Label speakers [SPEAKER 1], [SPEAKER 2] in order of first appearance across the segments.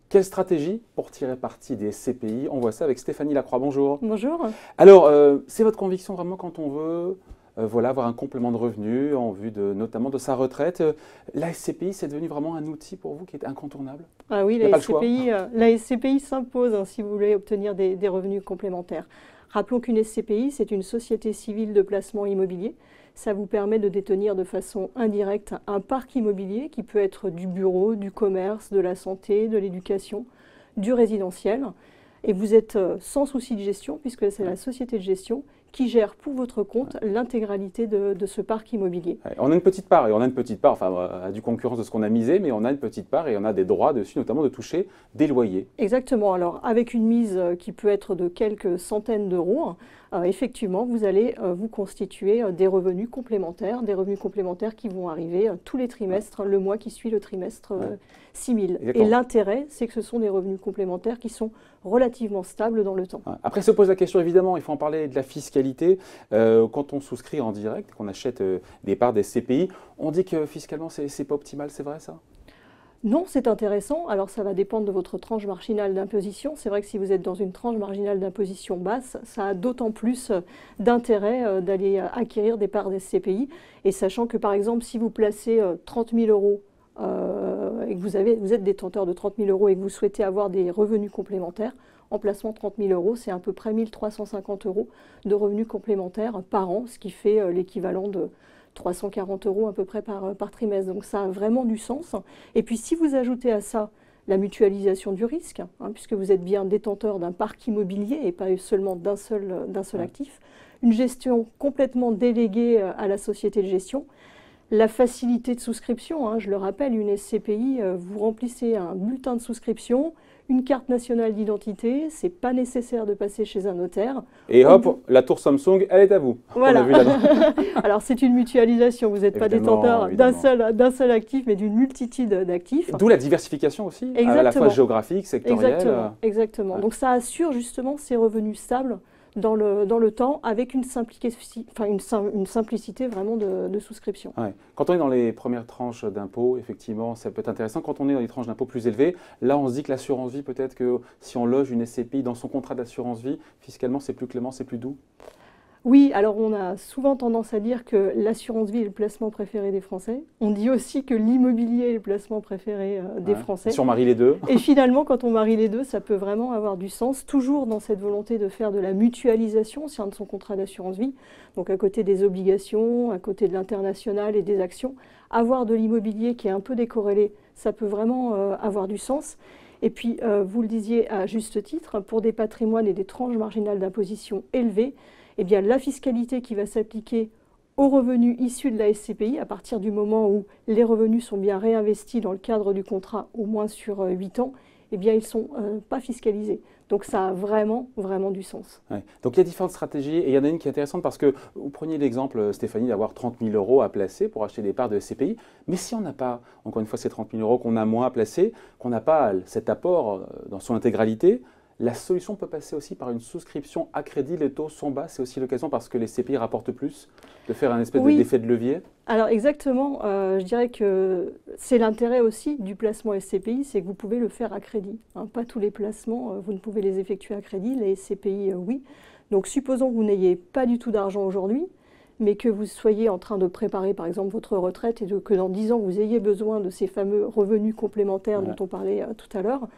[SPEAKER 1] Quelle stratégie pour tirer parti des SCPI? On voit ça avec Stéphanie Lacroix. Bonjour.
[SPEAKER 2] Bonjour.
[SPEAKER 1] Alors, c'est votre conviction vraiment quand on veut voilà, avoir un complément de revenu en vue notamment de sa retraite. La SCPI, c'est devenu vraiment un outil pour vous qui est incontournable?
[SPEAKER 2] Ah oui,
[SPEAKER 1] la SCPI,
[SPEAKER 2] la SCPI s'impose si vous voulez obtenir des revenus complémentaires. Rappelons qu'une SCPI, c'est une société civile de placement immobilier. Ça vous permet de détenir de façon indirecte un parc immobilier qui peut être du bureau, du commerce, de la santé, de l'éducation, du résidentiel. Et vous êtes sans souci de gestion puisque c'est la société de gestion qui gère pour votre compte l'intégralité de ce parc immobilier.
[SPEAKER 1] On a une petite part, enfin à du concurrence de ce qu'on a misé, mais on a une petite part et on a des droits dessus, notamment de toucher des loyers.
[SPEAKER 2] Exactement. Alors avec une mise qui peut être de quelques centaines d'euros, effectivement, vous allez vous constituer des revenus complémentaires qui vont arriver tous les trimestres, le mois qui suit le trimestre 6000. Et l'intérêt, c'est que ce sont des revenus complémentaires qui sont relativement stables dans le temps.
[SPEAKER 1] Après se pose la question, évidemment, il faut en parler de la fiscalité. Quand on souscrit en direct, qu'on achète des parts des SCPI, on dit que fiscalement, c'est pas optimal, c'est vrai ça?
[SPEAKER 2] Non, c'est intéressant. Alors, ça va dépendre de votre tranche marginale d'imposition. C'est vrai que si vous êtes dans une tranche marginale d'imposition basse, ça a d'autant plus d'intérêt d'aller acquérir des parts des SCPI. Et sachant que, par exemple, si vous placez 30 000 euros et que vous êtes détenteur de 30 000 euros et que vous souhaitez avoir des revenus complémentaires, en placement 30 000 euros, c'est à peu près 1 350 euros de revenus complémentaires par an, ce qui fait l'équivalent de 340 euros à peu près par trimestre. Donc ça a vraiment du sens. Et puis si vous ajoutez à ça la mutualisation du risque, puisque vous êtes bien détenteur d'un parc immobilier et pas seulement d'un seul actif, une gestion complètement déléguée à la société de gestion, la facilité de souscription, je le rappelle, une SCPI, vous remplissez un bulletin de souscription, une carte nationale d'identité, c'est pas nécessaire de passer chez un notaire.
[SPEAKER 1] Et hop, la tour Samsung, elle est à vous.
[SPEAKER 2] Voilà. Alors c'est une mutualisation, vous n'êtes pas détenteur d'un seul actif, mais d'une multitude d'actifs.
[SPEAKER 1] D'où la diversification aussi, à la fois géographique, sectorielle.
[SPEAKER 2] Exactement. Ouais. Donc ça assure justement ces revenus stables dans le temps, avec une simplicité vraiment de souscription.
[SPEAKER 1] Ouais. Quand on est dans les premières tranches d'impôts, effectivement, ça peut être intéressant. Quand on est dans les tranches d'impôts plus élevées, là, on se dit que l'assurance vie, peut-être que si on loge une SCPI dans son contrat d'assurance vie, fiscalement, c'est plus clément, c'est plus doux?
[SPEAKER 2] Oui, alors on a souvent tendance à dire que l'assurance vie est le placement préféré des Français. On dit aussi que l'immobilier est le placement préféré des Français.
[SPEAKER 1] Si on marie les deux.
[SPEAKER 2] Et finalement, quand on marie les deux, ça peut vraiment avoir du sens, toujours dans cette volonté de faire de la mutualisation au sein de son contrat d'assurance vie. Donc à côté des obligations, à côté de l'international et des actions, avoir de l'immobilier qui est un peu décorrélé, ça peut vraiment avoir du sens. Et puis, vous le disiez à juste titre, pour des patrimoines et des tranches marginales d'imposition élevées, eh bien, la fiscalité qui va s'appliquer aux revenus issus de la SCPI, à partir du moment où les revenus sont bien réinvestis dans le cadre du contrat, au moins sur 8 ans, eh bien, ils ne sont pas fiscalisés. Donc ça a vraiment du sens.
[SPEAKER 1] Ouais. Donc il y a différentes stratégies et il y en a une qui est intéressante parce que vous preniez l'exemple, Stéphanie, d'avoir 30 000 euros à placer pour acheter des parts de SCPI. Mais si on n'a pas, encore une fois, ces 30 000 euros qu'on a moins à placer, qu'on n'a pas cet apport dans son intégralité, la solution peut passer aussi par une souscription à crédit. Les taux sont bas, c'est aussi l'occasion parce que les SCPI rapportent plus, de faire un espèce d'effet de levier.
[SPEAKER 2] Alors exactement, je dirais que c'est l'intérêt aussi du placement SCPI, c'est que vous pouvez le faire à crédit. Pas tous les placements, vous ne pouvez les effectuer à crédit, les SCPI, oui. Donc supposons que vous n'ayez pas du tout d'argent aujourd'hui, mais que vous soyez en train de préparer par exemple votre retraite et que dans 10 ans vous ayez besoin de ces fameux revenus complémentaires dont on parlait tout à l'heure.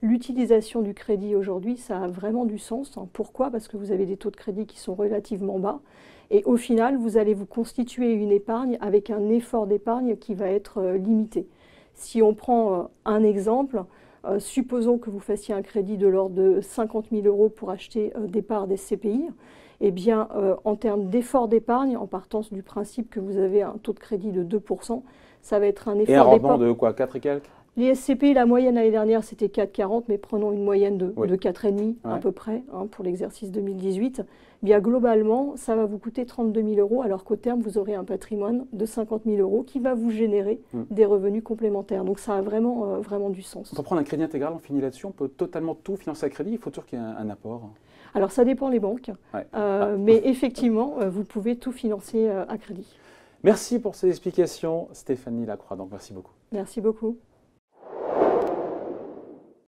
[SPEAKER 2] L'utilisation du crédit aujourd'hui, ça a vraiment du sens. Pourquoi? Parce que vous avez des taux de crédit qui sont relativement bas. Et au final, vous allez vous constituer une épargne avec un effort d'épargne qui va être limité. Si on prend un exemple, supposons que vous fassiez un crédit de l'ordre de 50 000 euros pour acheter des parts des SCPI. Eh bien, en termes d'effort d'épargne, en partant du principe que vous avez un taux de crédit de 2%, ça va être un effort d'épargne.
[SPEAKER 1] Et un rendement de quoi, 4 et quelques?
[SPEAKER 2] Les SCPI, la moyenne l'année dernière, c'était 4,40, mais prenons une moyenne de 4,5 à peu près pour l'exercice 2018. Bien, globalement, ça va vous coûter 32 000 euros, alors qu'au terme, vous aurez un patrimoine de 50 000 euros qui va vous générer des revenus complémentaires. Donc ça a vraiment du sens.
[SPEAKER 1] On peut prendre un crédit intégral, on finit là-dessus, on peut totalement tout financer à crédit, il faut toujours qu'il y ait un apport.
[SPEAKER 2] Alors ça dépend les banques, mais effectivement, vous pouvez tout financer à crédit.
[SPEAKER 1] Merci pour ces explications, Stéphanie Lacroix. Donc merci beaucoup.
[SPEAKER 2] Merci beaucoup.